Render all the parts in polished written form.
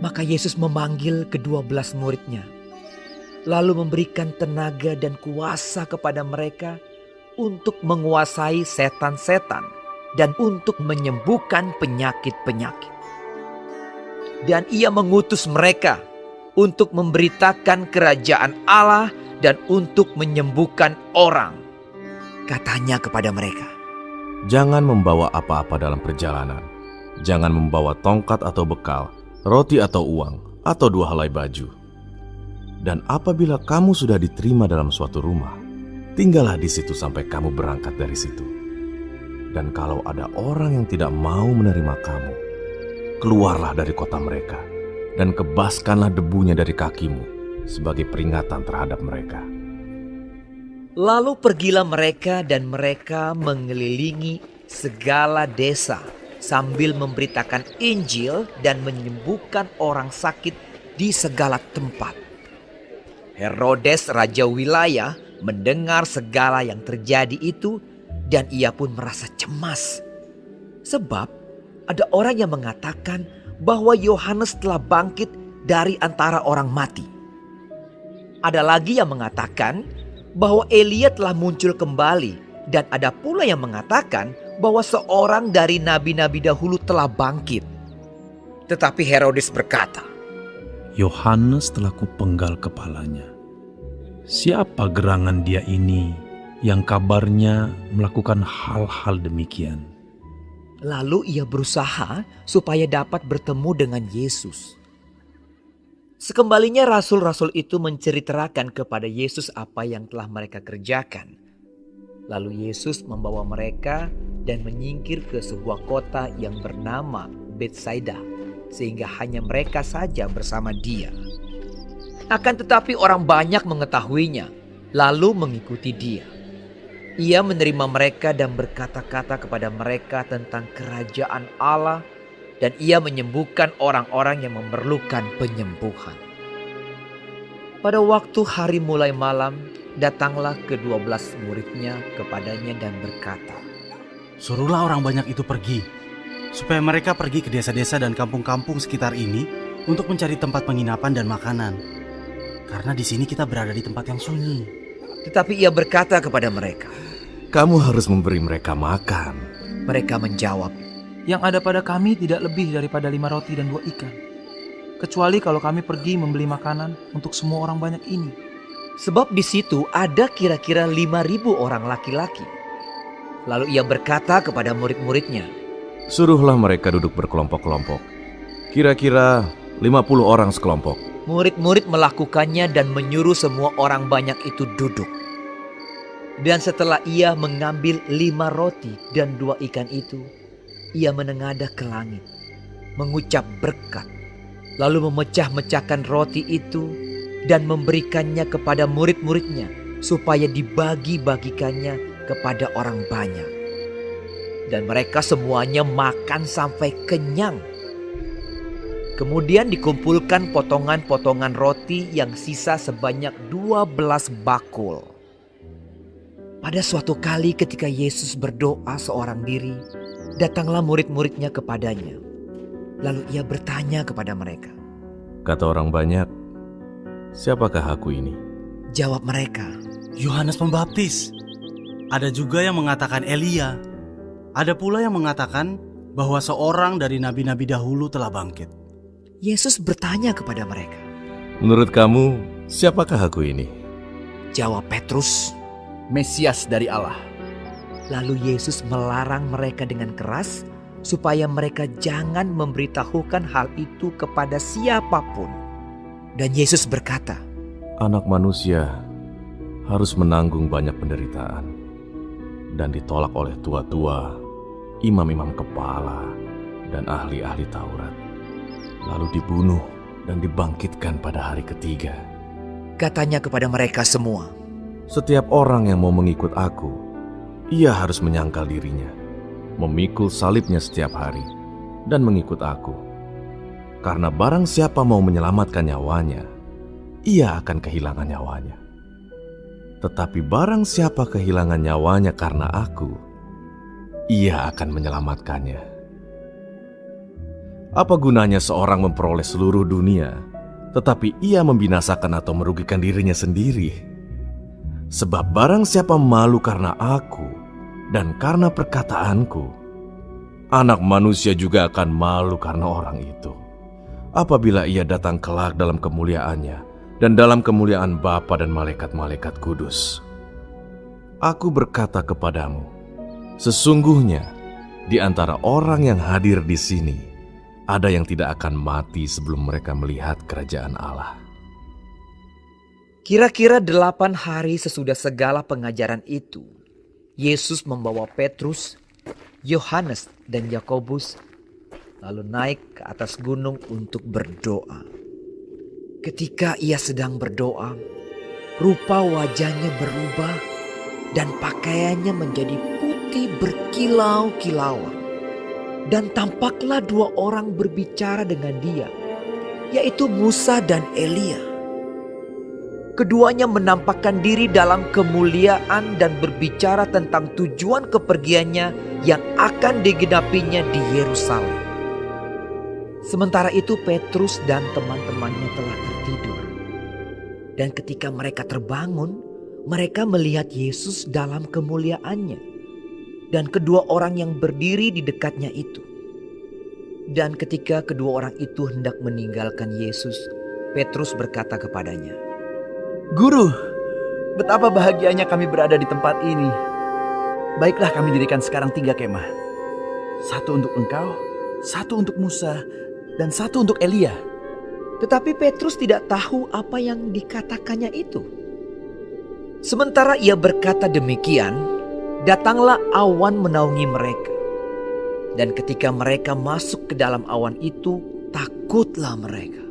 Maka Yesus memanggil ke-12 muridnya, lalu memberikan tenaga dan kuasa kepada mereka untuk menguasai setan-setan dan untuk menyembuhkan penyakit-penyakit. Dan ia mengutus mereka untuk memberitakan kerajaan Allah dan untuk menyembuhkan orang. Katanya kepada mereka, "Jangan membawa apa-apa dalam perjalanan. Jangan membawa tongkat atau bekal, roti atau uang, atau 2 helai baju. Dan apabila kamu sudah diterima dalam suatu rumah, tinggallah di situ sampai kamu berangkat dari situ. Dan kalau ada orang yang tidak mau menerima kamu, keluarlah dari kota mereka dan kebaskanlah debunya dari kakimu sebagai peringatan terhadap mereka." Lalu pergilah mereka dan mereka mengelilingi segala desa sambil memberitakan Injil dan menyembuhkan orang sakit di segala tempat. Herodes raja wilayah mendengar segala yang terjadi itu dan ia pun merasa cemas. Sebab ada orang yang mengatakan bahwa Yohanes telah bangkit dari antara orang mati. Ada lagi yang mengatakan bahwa Elia telah muncul kembali, dan ada pula yang mengatakan bahwa seorang dari nabi-nabi dahulu telah bangkit. Tetapi Herodes berkata, Yohanes telah kupenggal kepalanya. Siapa gerangan dia ini yang kabarnya melakukan hal-hal demikian? lalu ia berusaha supaya dapat bertemu dengan Yesus. Sekembalinya rasul-rasul itu menceritakan kepada Yesus apa yang telah mereka kerjakan. Lalu Yesus membawa mereka dan menyingkir ke sebuah kota yang bernama Betsaida, sehingga hanya mereka saja bersama dia. Akan tetapi orang banyak mengetahuinya, lalu mengikuti dia. Ia menerima mereka dan berkata-kata kepada mereka tentang kerajaan Allah, dan ia menyembuhkan orang-orang yang memerlukan penyembuhan. Pada waktu hari mulai malam, datanglah ke-12 muridnya kepadanya dan berkata, "Suruhlah orang banyak itu pergi, supaya mereka pergi ke desa-desa dan kampung-kampung sekitar ini untuk mencari tempat penginapan dan makanan. Karena di sini kita berada di tempat yang sunyi." Tetapi ia berkata kepada mereka, "Kamu harus memberi mereka makan." Mereka menjawab, Yang ada pada kami tidak lebih daripada 5 roti dan 2 ikan. Kecuali kalau kami pergi membeli makanan untuk semua orang banyak ini. sebab di situ ada kira-kira 5.000 orang laki-laki. Lalu ia berkata kepada murid-muridnya, Suruhlah mereka duduk berkelompok-kelompok, kira-kira 50 orang sekelompok. Murid-murid melakukannya dan menyuruh semua orang banyak itu duduk. Dan setelah ia mengambil 5 roti dan 2 ikan itu, ia menengadah ke langit, mengucap berkat, lalu memecah-mecahkan roti itu dan memberikannya kepada murid-muridnya supaya dibagi-bagikannya kepada orang banyak. Dan mereka semuanya makan sampai kenyang. Kemudian dikumpulkan potongan-potongan roti yang sisa sebanyak 12 bakul. Pada suatu kali ketika Yesus berdoa seorang diri, datanglah murid-muridnya kepadanya. Lalu ia bertanya kepada mereka. Kata orang banyak, siapakah aku ini? Jawab mereka, Yohanes Pembaptis. Ada juga yang mengatakan Elia. Ada pula yang mengatakan bahwa seorang dari nabi-nabi dahulu telah bangkit. Yesus bertanya kepada mereka. Menurut kamu, siapakah aku ini? Jawab Petrus. Mesias dari Allah. Lalu Yesus melarang mereka dengan keras supaya mereka jangan memberitahukan hal itu kepada siapapun. Dan Yesus berkata, Anak manusia harus menanggung banyak penderitaan dan ditolak oleh tua-tua, imam-imam kepala, dan ahli-ahli Taurat, lalu dibunuh dan dibangkitkan pada hari ketiga. katanya kepada mereka semua, Setiap orang yang mau mengikut aku, ia harus menyangkal dirinya, memikul salibnya setiap hari, dan mengikut aku. Karena barang siapa mau menyelamatkan nyawanya, ia akan kehilangan nyawanya. Tetapi barang siapa kehilangan nyawanya karena aku, ia akan menyelamatkannya. Apa gunanya seorang memperoleh seluruh dunia, tetapi ia membinasakan atau merugikan dirinya sendiri? Sebab barang siapa malu karena aku dan karena perkataanku, Anak Manusia juga akan malu karena orang itu, apabila ia datang kelak dalam kemuliaannya dan dalam kemuliaan Bapa dan malaikat-malaikat kudus. Aku berkata kepadamu, sesungguhnya di antara orang yang hadir di sini, ada yang tidak akan mati sebelum mereka melihat kerajaan Allah. Kira-kira 8 hari sesudah segala pengajaran itu, Yesus membawa Petrus, Yohanes, dan Yakobus lalu naik ke atas gunung untuk berdoa. Ketika ia sedang berdoa, rupa wajahnya berubah dan pakaiannya menjadi putih berkilau-kilauan. Dan tampaklah 2 orang berbicara dengan dia, yaitu Musa dan Elia. Keduanya menampakkan diri dalam kemuliaan dan berbicara tentang tujuan kepergiannya yang akan digenapinya di Yerusalem. Sementara itu Petrus dan teman-temannya telah tertidur. Dan ketika mereka terbangun, mereka melihat Yesus dalam kemuliaannya dan kedua orang yang berdiri di dekatnya itu. Dan ketika kedua orang itu hendak meninggalkan Yesus, Petrus berkata kepadanya, Guru, betapa bahagianya kami berada di tempat ini. Baiklah kami dirikan sekarang 3 kemah. 1 untuk engkau, 1 untuk Musa, dan 1 untuk Elia. Tetapi Petrus tidak tahu apa yang dikatakannya itu. Sementara ia berkata demikian, datanglah awan menaungi mereka. Dan ketika mereka masuk ke dalam awan itu, takutlah mereka.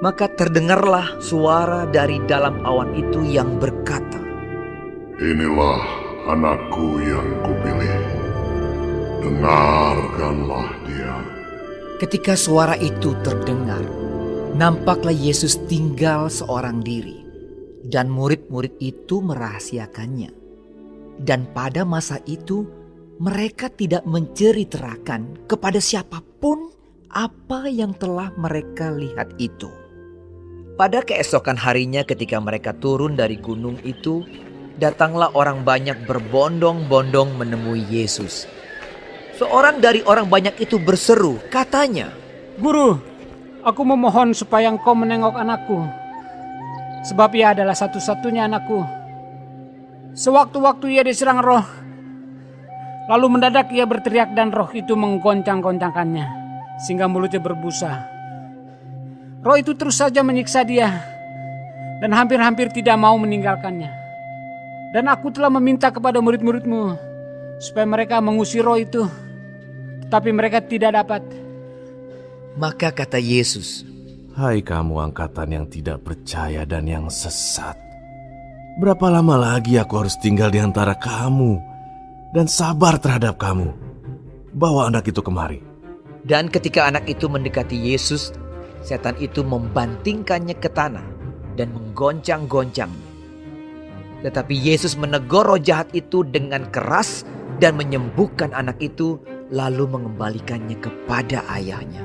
Maka terdengarlah suara dari dalam awan itu yang berkata, Inilah anakku yang kupilih, dengarkanlah dia. Ketika suara itu terdengar, nampaklah Yesus tinggal seorang diri, dan murid-murid itu merahasiakannya. Dan pada masa itu, mereka tidak menceritakan kepada siapapun apa yang telah mereka lihat itu. Pada keesokan harinya ketika mereka turun dari gunung itu, datanglah orang banyak berbondong-bondong menemui Yesus. Seorang dari orang banyak itu berseru, katanya, Guru, aku memohon supaya engkau menengok anakku, sebab ia adalah satu-satunya anakku. Sewaktu-waktu ia diserang roh, lalu mendadak ia berteriak dan roh itu menggoncang-goncangkannya, sehingga mulutnya berbusa. Roh itu terus saja menyiksa dia, dan hampir-hampir tidak mau meninggalkannya. Dan aku telah meminta kepada murid-muridmu, supaya mereka mengusir roh itu, tetapi mereka tidak dapat. Maka kata Yesus, Hai kamu angkatan yang tidak percaya dan yang sesat. Berapa lama lagi aku harus tinggal di antara kamu dan sabar terhadap kamu? Bawa anak itu kemari. Dan ketika anak itu mendekati Yesus, setan itu membantingkannya ke tanah dan menggoncang-goncangnya. Tetapi Yesus menegur roh jahat itu dengan keras dan menyembuhkan anak itu, lalu mengembalikannya kepada ayahnya.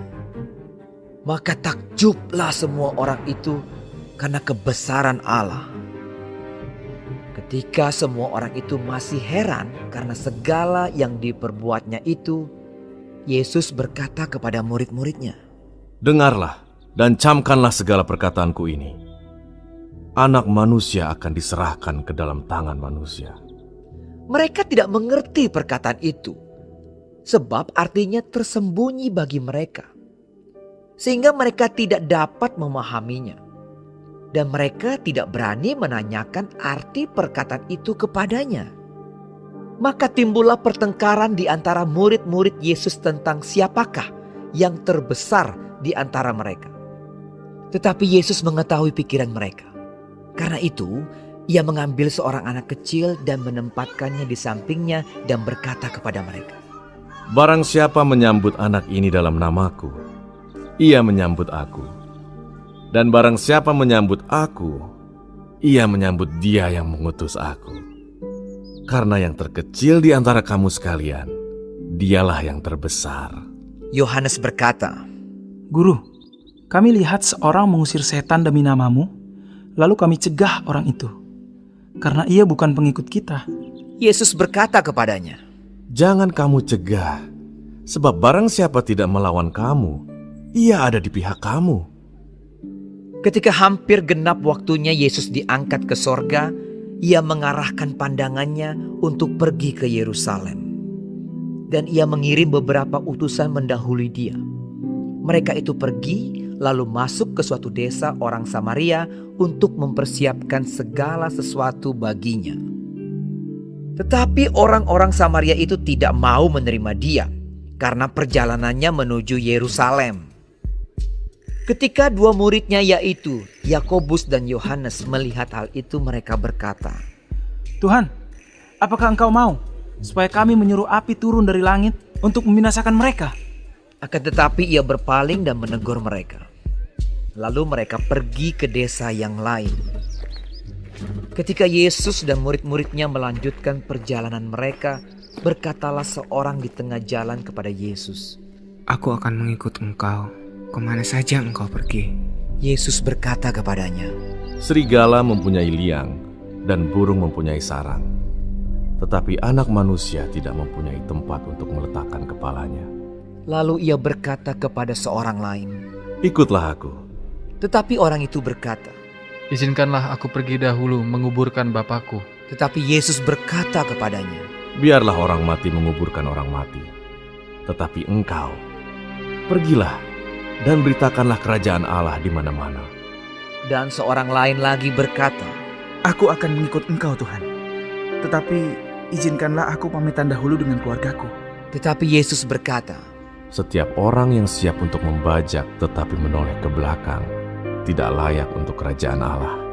Maka takjublah semua orang itu karena kebesaran Allah. Ketika semua orang itu masih heran karena segala yang diperbuatnya itu, Yesus berkata kepada murid-muridnya, Dengarlah dan camkanlah segala perkataanku ini. Anak Manusia akan diserahkan ke dalam tangan manusia. Mereka tidak mengerti perkataan itu, sebab artinya tersembunyi bagi mereka, sehingga mereka tidak dapat memahaminya. Dan mereka tidak berani menanyakan arti perkataan itu kepadanya. Maka timbullah pertengkaran di antara murid-murid Yesus tentang siapakah yang terbesar di antara mereka. Tetapi Yesus mengetahui pikiran mereka. Karena itu, ia mengambil seorang anak kecil dan menempatkannya di sampingnya dan berkata kepada mereka, Barang siapa menyambut anak ini dalam namaku, ia menyambut aku. Dan barang siapa menyambut aku, ia menyambut dia yang mengutus aku. Karena yang terkecil di antara kamu sekalian, dialah yang terbesar. Yohanes berkata, Guru, kami lihat seorang mengusir setan demi namamu, lalu kami cegah orang itu, karena ia bukan pengikut kita. Yesus berkata kepadanya, Jangan kamu cegah, sebab barang siapa tidak melawan kamu, ia ada di pihak kamu. ketika hampir genap waktunya Yesus diangkat ke sorga, ia mengarahkan pandangannya untuk pergi ke Yerusalem. Dan ia mengirim beberapa utusan mendahului dia. Mereka itu pergi lalu masuk ke suatu desa orang Samaria untuk mempersiapkan segala sesuatu baginya. Tetapi orang-orang Samaria itu tidak mau menerima dia karena perjalanannya menuju Yerusalem. Ketika dua muridnya yaitu Yakobus dan Yohanes melihat hal itu, mereka berkata, Tuhan, apakah engkau mau supaya kami menyuruh api turun dari langit untuk membinasakan mereka? Akan tetapi ia berpaling dan menegur mereka. Lalu mereka pergi ke desa yang lain. Ketika Yesus dan murid-muridnya melanjutkan perjalanan mereka, berkatalah seorang di tengah jalan kepada Yesus, Aku akan mengikut engkau kemana saja engkau pergi. Yesus berkata kepadanya, Serigala mempunyai liang dan burung mempunyai sarang, tetapi anak manusia tidak mempunyai tempat untuk meletakkan kepalanya. Lalu ia berkata kepada seorang lain, Ikutlah aku. tetapi orang itu berkata, Izinkanlah aku pergi dahulu menguburkan Bapakku. tetapi Yesus berkata kepadanya, Biarlah orang mati menguburkan orang mati, tetapi engkau, pergilah dan beritakanlah kerajaan Allah di mana-mana. dan seorang lain lagi berkata, Aku akan mengikut engkau Tuhan, tetapi izinkanlah aku pamitan dahulu dengan keluargaku. tetapi Yesus berkata, Setiap orang yang siap untuk membajak tetapi menoleh ke belakang tidak layak untuk kerajaan Allah.